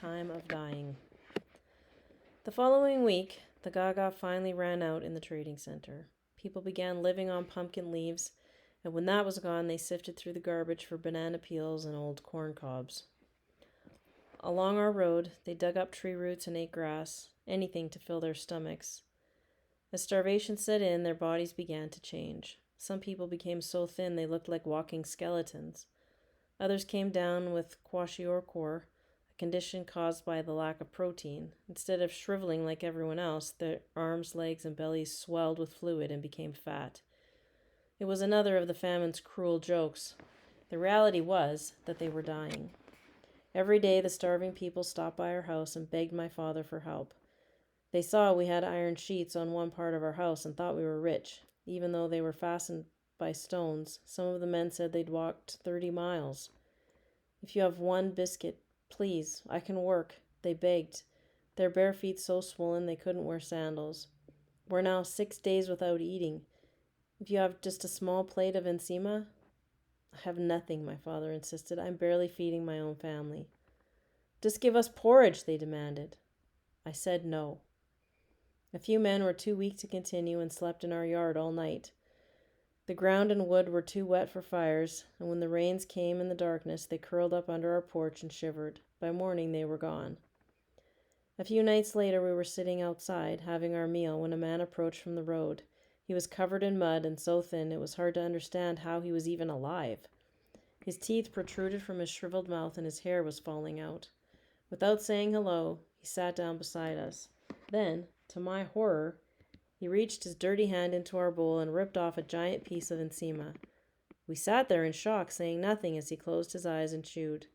time of dying. The following week, the gaga finally ran out in the trading center. People began living on pumpkin leaves, and when that was gone, they sifted through the garbage for banana peels and old corn cobs. Along our road, they dug up tree roots and ate grass, anything to fill their stomachs. As starvation set in, their bodies began to change. Some people became so thin they looked like walking skeletons. Others came down with kwashiorkor, a condition caused by the lack of protein. Instead of shriveling like everyone else, their arms, legs, and bellies swelled with fluid and became fat. It was another of the famine's cruel jokes. The reality was that they were dying. Every day the starving people stopped by our house and begged my father for help. They saw we had iron sheets on one part of our house and thought we were rich, even though they were fastened by stones. Some of the men said they'd walked 30 miles. "If you have one biscuit, please, I can work," they begged, their bare feet so swollen they couldn't wear sandals. "We're now 6 days without eating. If you have just a small plate of encima." "I have nothing," my father insisted. "I'm barely feeding my own family." "Just give us porridge," they demanded. I said no. A few men were too weak to continue and slept in our yard all night. The ground and wood were too wet for fires, and when the rains came in the darkness, they curled up under our porch and shivered. By morning, they were gone. A few nights later, we were sitting outside, having our meal, when a man approached from the road. He was covered in mud and so thin it was hard to understand how he was even alive. His teeth protruded from his shriveled mouth and his hair was falling out. Without saying hello, he sat down beside us. Then, to my horror, he reached his dirty hand into our bowl and ripped off a giant piece of encima. We sat there in shock, saying nothing as he closed his eyes and chewed.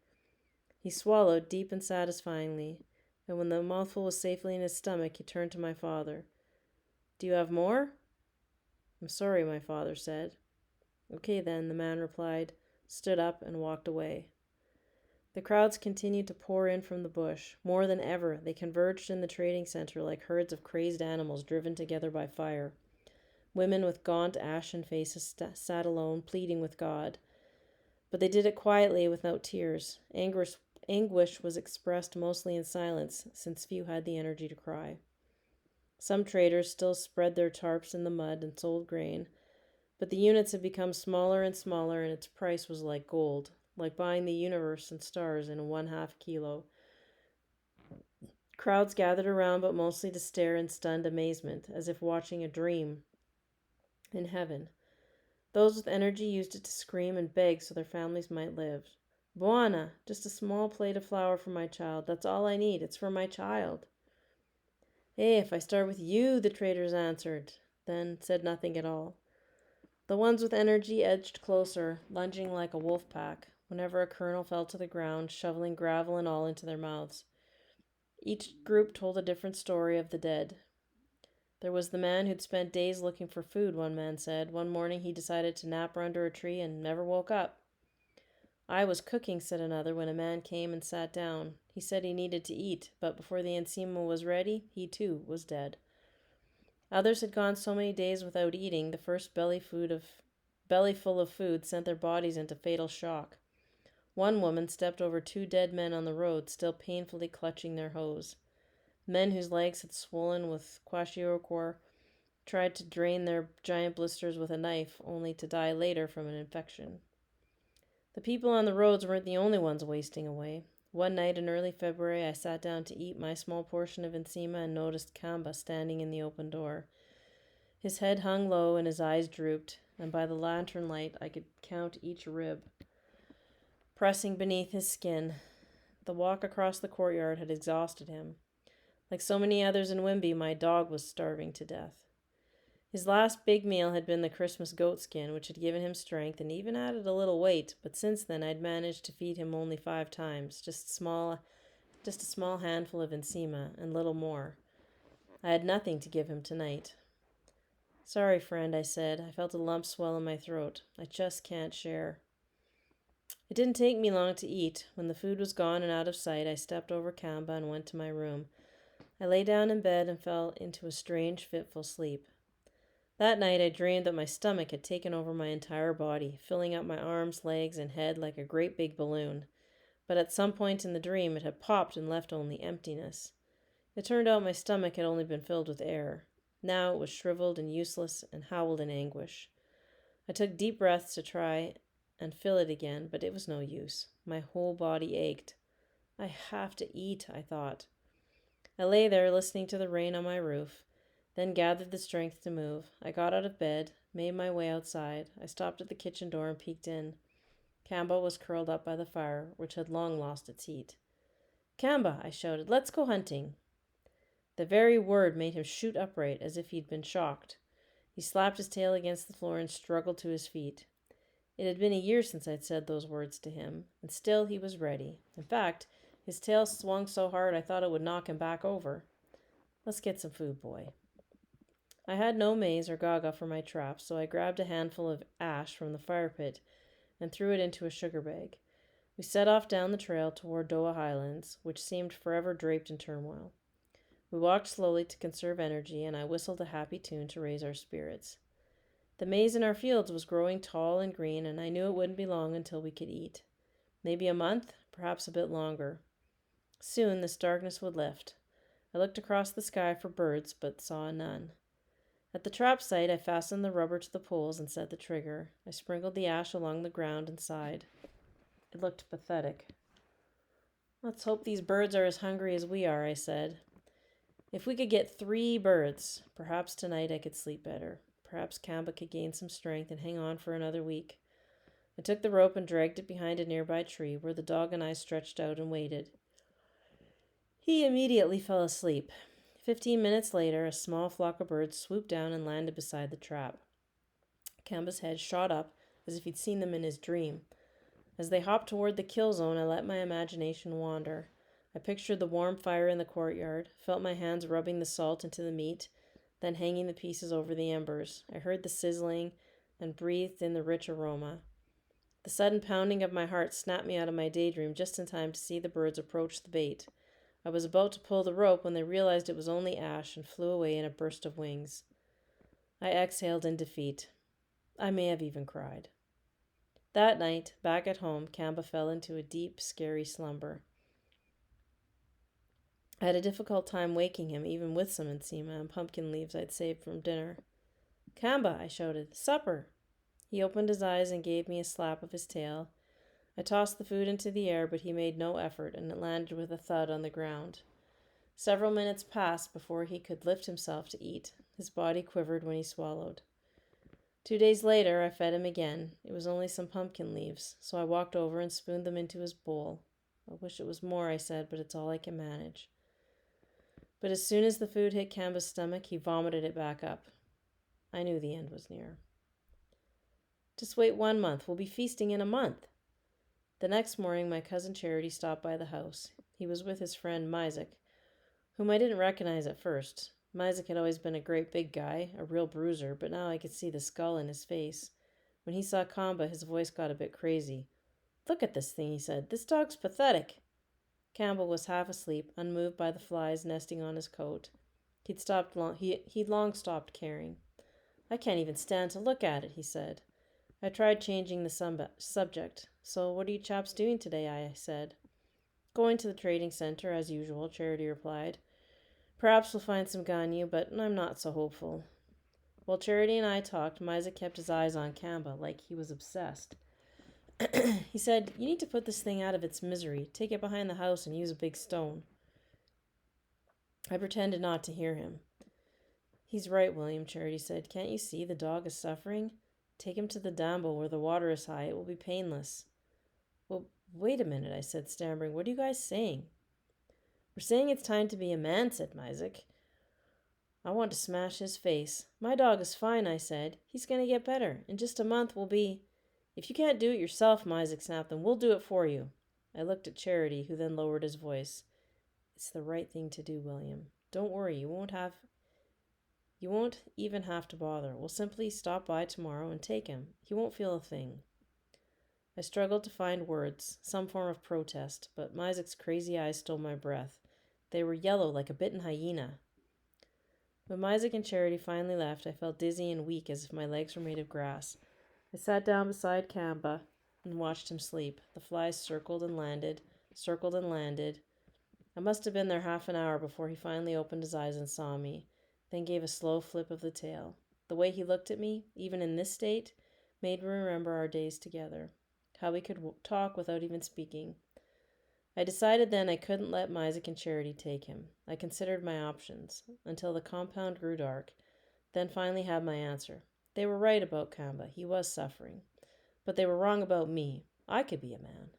He swallowed deep and satisfyingly, and when the mouthful was safely in his stomach, he turned to my father. "Do you have more?" "I'm sorry," my father said. "Okay then," the man replied, stood up, and walked away. The crowds continued to pour in from the bush. More than ever, they converged in the trading center like herds of crazed animals driven together by fire. Women with gaunt, ashen faces sat alone, pleading with God. But they did it quietly, without tears. Anguish was expressed mostly in silence, since few had the energy to cry. Some traders still spread their tarps in the mud and sold grain, but the units had become smaller and smaller, and its price was like gold, like buying the universe and stars in 1/2 kilo. Crowds gathered around, but mostly to stare in stunned amazement, as if watching a dream in heaven. Those with energy used it to scream and beg so their families might live. "Buona, just a small plate of flour for my child. That's all I need. It's for my child." "Hey, if I start with you," the traders answered, then said nothing at all. The ones with energy edged closer, lunging like a wolf pack, whenever a kernel fell to the ground, shoveling gravel and all into their mouths. Each group told a different story of the dead. There was the man who'd spent days looking for food, one man said. One morning he decided to nap under a tree and never woke up. "I was cooking," said another, when a man came and sat down. He said he needed to eat, but before the encima was ready, he too was dead. Others had gone so many days without eating, the first bellyful of food sent their bodies into fatal shock. One woman stepped over 2 dead men on the road, still painfully clutching their hose. Men whose legs had swollen with kwashiorkor tried to drain their giant blisters with a knife, only to die later from an infection. The people on the roads weren't the only ones wasting away. One night in early February, I sat down to eat my small portion of encima and noticed Kamba standing in the open door. His head hung low and his eyes drooped, and by the lantern light I could count each rib pressing beneath his skin. The walk across the courtyard had exhausted him. Like so many others in Wimby, my dog was starving to death. His last big meal had been the Christmas goat skin, which had given him strength and even added a little weight, but since then I'd managed to feed him only 5 times, just a small handful of encima, and little more. I had nothing to give him tonight. "Sorry, friend," I said. I felt a lump swell in my throat. "I just can't share." It didn't take me long to eat. When the food was gone and out of sight, I stepped over Kamba and went to my room. I lay down in bed and fell into a strange, fitful sleep. That night I dreamed that my stomach had taken over my entire body, filling up my arms, legs, and head like a great big balloon. but at some point in the dream it had popped and left only emptiness. It turned out my stomach had only been filled with air. Now it was shriveled and useless and howled in anguish. I took deep breaths to try and fill it again, but it was no use. My whole body ached. I have to eat, I thought. I lay there listening to the rain on my roof, then gathered the strength to move. I got out of bed, made my way outside. I stopped at the kitchen door and peeked in. Kamba was curled up by the fire, which had long lost its heat. "Kamba," I shouted, "let's go hunting." The very word made him shoot upright as if he'd been shocked. He slapped his tail against the floor and struggled to his feet. It had been a year since I'd said those words to him, and still he was ready. In fact, his tail swung so hard I thought it would knock him back over. "Let's get some food, boy." I had no maize or gaga for my traps, so I grabbed a handful of ash from the fire pit and threw it into a sugar bag. We set off down the trail toward Doa Highlands, which seemed forever draped in turmoil. We walked slowly to conserve energy, and I whistled a happy tune to raise our spirits. The maize in our fields was growing tall and green, and I knew it wouldn't be long until we could eat. Maybe a month, perhaps a bit longer. Soon this darkness would lift. I looked across the sky for birds, but saw none. At the trap site, I fastened the rubber to the poles and set the trigger. I sprinkled the ash along the ground and sighed. It looked pathetic. "Let's hope these birds are as hungry as we are," I said. If we could get 3 birds, perhaps tonight I could sleep better. Perhaps Kamba could gain some strength and hang on for another week. I took the rope and dragged it behind a nearby tree, where the dog and I stretched out and waited. He immediately fell asleep. 15 minutes later, a small flock of birds swooped down and landed beside the trap. Kamba's head shot up as if he'd seen them in his dream. As they hopped toward the kill zone, I let my imagination wander. I pictured the warm fire in the courtyard, felt my hands rubbing the salt into the meat, then hanging the pieces over the embers. I heard the sizzling and breathed in the rich aroma. The sudden pounding of my heart snapped me out of my daydream just in time to see the birds approach the bait. I was about to pull the rope when they realized it was only ash and flew away in a burst of wings. I exhaled in defeat. I may have even cried. That night, back at home, Kamba fell into a deep, scary slumber. I had a difficult time waking him, even with some enzima and pumpkin leaves I'd saved from dinner. "Kamba," I shouted, "supper!" He opened his eyes and gave me a slap of his tail. I tossed the food into the air, but he made no effort, and it landed with a thud on the ground. Several minutes passed before he could lift himself to eat. His body quivered when he swallowed. 2 days later, I fed him again. It was only some pumpkin leaves, so I walked over and spooned them into his bowl. "I wish it was more," I said, "but it's all I can manage." But as soon as the food hit Kamba's stomach, he vomited it back up. I knew the end was near. "Just wait 1 month. We'll be feasting in a month." The next morning, my cousin Charity stopped by the house. He was with his friend Myzik, whom I didn't recognize at first. Myzik had always been a great big guy, a real bruiser, but now I could see the skull in his face. When he saw Kamba, his voice got a bit crazy. "Look at this thing," he said. "This dog's pathetic." Kamba was half asleep, unmoved by the flies nesting on his coat. He'd long stopped caring. "I can't even stand to look at it," he said. I tried changing the subject. "So what are you chaps doing today?" I said. "Going to the trading center, as usual," Charity replied. "Perhaps we'll find some ganyu, but I'm not so hopeful." While Charity and I talked, Myzik kept his eyes on Kamba, like he was obsessed. He said, "You need to put this thing out of its misery. Take it behind the house and use a big stone." I pretended not to hear him. "He's right, William," Charity said. "Can't you see the dog is suffering? Take him to the dambo where the water is high. It will be painless." "Well, wait a minute," I said, stammering. "What are you guys saying?" "We're saying it's time to be a man," said Myzik. I wanted to smash his face. "My dog is fine," I said. "He's going to get better. In just a month we'll be—" "If you can't do it yourself," Myzik snapped, "then we'll do it for you." I looked at Charity, who then lowered his voice. "It's the right thing to do, William. Don't worry, you won't even have to bother. We'll simply stop by tomorrow and take him. He won't feel a thing." I struggled to find words, some form of protest, but Myzik's crazy eyes stole my breath. They were yellow like a bitten hyena. When Myzik and Charity finally left, I felt dizzy and weak as if my legs were made of grass. I sat down beside Kamba and watched him sleep. The flies circled and landed, circled and landed. I must have been there half an hour before he finally opened his eyes and saw me, then gave a slow flip of the tail. The way he looked at me, even in this state, made me remember our days together, how we could talk without even speaking. I decided then I couldn't let Isaac and Charity take him. I considered my options, until the compound grew dark, then finally had my answer. They were right about Kamba. He was suffering. But they were wrong about me. I could be a man.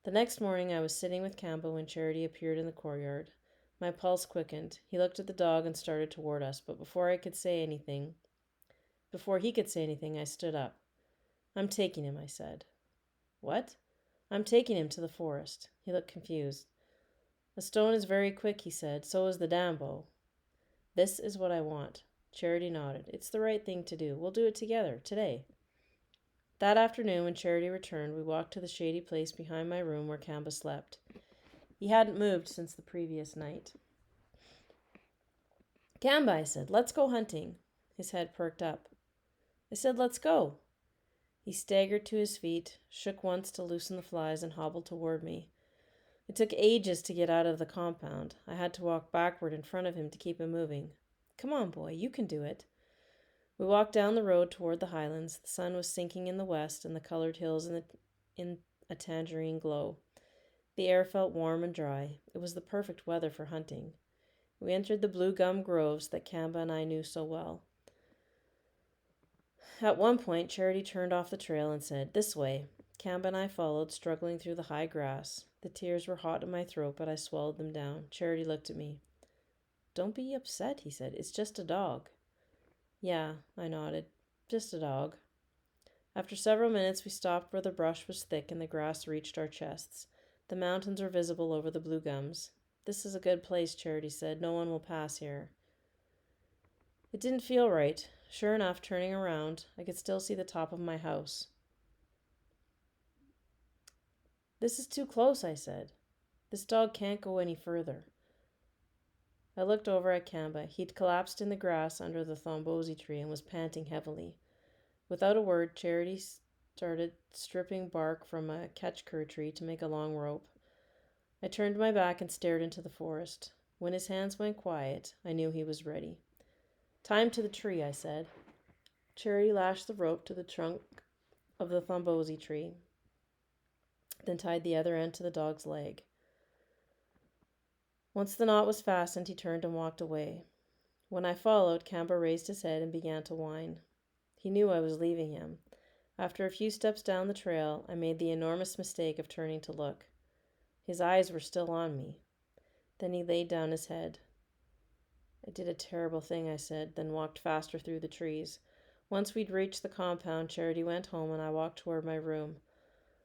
The next morning I was sitting with Kamba when Charity appeared in the courtyard. My pulse quickened. He looked at the dog and started toward us, but before he could say anything, I stood up. I'm taking him, I said. What? I'm taking him to the forest. He looked confused. A stone is very quick, he said. So is the dambo. This is what I want. Charity nodded. It's the right thing to do. We'll do it together, today. That afternoon, when Charity returned, we walked to the shady place behind my room where Kamba slept. He hadn't moved since the previous night. Kamba, I said, let's go hunting. His head perked up. I said, let's go. He staggered to his feet, shook once to loosen the flies, and hobbled toward me. It took ages to get out of the compound. I had to walk backward in front of him to keep him moving. Come on, boy, you can do it. We walked down the road toward the highlands. The sun was sinking in the west, and the colored hills in a tangerine glow. The air felt warm and dry. It was the perfect weather for hunting. We entered the blue gum groves that Kamba and I knew so well. At one point, Charity turned off the trail and said, "This way." Kamba and I followed, struggling through the high grass. The tears were hot in my throat, but I swallowed them down. Charity looked at me. "Don't be upset," he said. "It's just a dog." "Yeah," I nodded. "Just a dog." After several minutes, we stopped where the brush was thick and the grass reached our chests. The mountains were visible over the blue gums. "This is a good place," Charity said. "No one will pass here." It didn't feel right. Sure enough, turning around, I could still see the top of my house. "This is too close," I said. "This dog can't go any further." I looked over at Kamba. He'd collapsed in the grass under the thombosi tree and was panting heavily. Without a word, Charity started stripping bark from a ketchkur tree to make a long rope. I turned my back and stared into the forest. When his hands went quiet, I knew he was ready. "Tie him to the tree," I said. Charity lashed the rope to the trunk of the thombosi tree, then tied the other end to the dog's leg. Once the knot was fastened, he turned and walked away. When I followed, Kamba raised his head and began to whine. He knew I was leaving him. After a few steps down the trail, I made the enormous mistake of turning to look. His eyes were still on me. Then he laid down his head. "I did a terrible thing," I said, then walked faster through the trees. Once we'd reached the compound, Charity went home and I walked toward my room.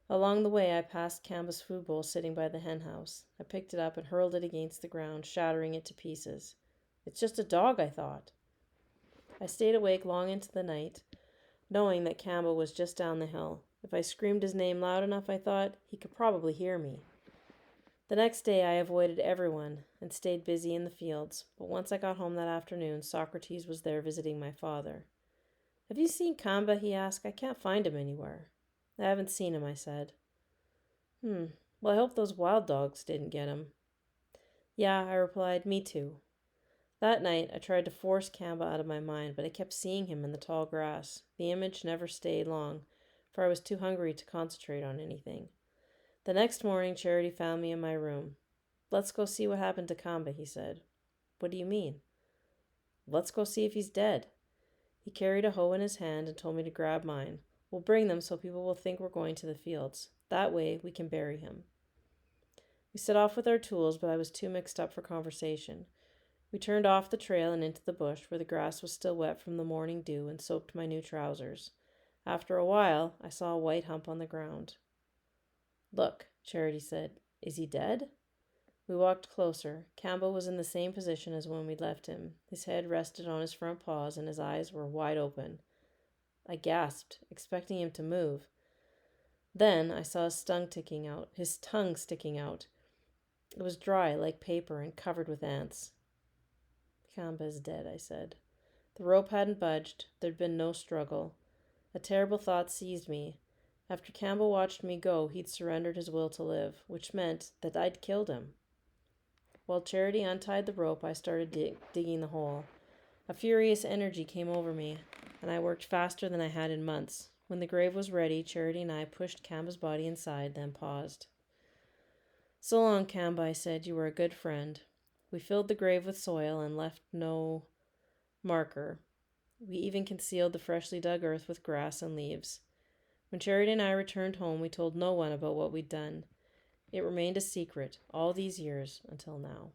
Along the way, I passed Kamba's food bowl sitting by the hen house. I picked it up and hurled it against the ground, shattering it to pieces. "It's just a dog," I thought. I stayed awake long into the night, knowing that Kamba was just down the hill. If I screamed his name loud enough, I thought, he could probably hear me. The next day, I avoided everyone and stayed busy in the fields, but once I got home that afternoon, Socrates was there visiting my father. "Have you seen Kamba?" he asked. "I can't find him anywhere." "I haven't seen him," I said. Well, I hope those wild dogs didn't get him." "Yeah," I replied. "Me too." That night, I tried to force Kamba out of my mind, but I kept seeing him in the tall grass. The image never stayed long, for I was too hungry to concentrate on anything. The next morning, Charity found me in my room. "Let's go see what happened to Kamba," he said. "What do you mean?" "Let's go see if he's dead." He carried a hoe in his hand and told me to grab mine. "We'll bring them so people will think we're going to the fields. That way, we can bury him." We set off with our tools, but I was too mixed up for conversation. We turned off the trail and into the bush, where the grass was still wet from the morning dew and soaked my new trousers. After a while, I saw a white hump on the ground. "Look," Charity said. "Is he dead?" We walked closer. Kamba was in the same position as when we'd left him. His head rested on his front paws and his eyes were wide open. I gasped, expecting him to move. Then I saw his tongue sticking out. It was dry like paper and covered with ants. "Kamba is dead," I said. The rope hadn't budged. There'd been no struggle. A terrible thought seized me. After Campbell watched me go, he'd surrendered his will to live, which meant that I'd killed him. While Charity untied the rope, I started digging the hole. A furious energy came over me, and I worked faster than I had in months. When the grave was ready, Charity and I pushed Camba's body inside, then paused. "So long, Camba," I said. "You were a good friend." We filled the grave with soil and left no marker. We even concealed the freshly dug earth with grass and leaves. When Charity and I returned home, we told no one about what we'd done. It remained a secret all these years until now.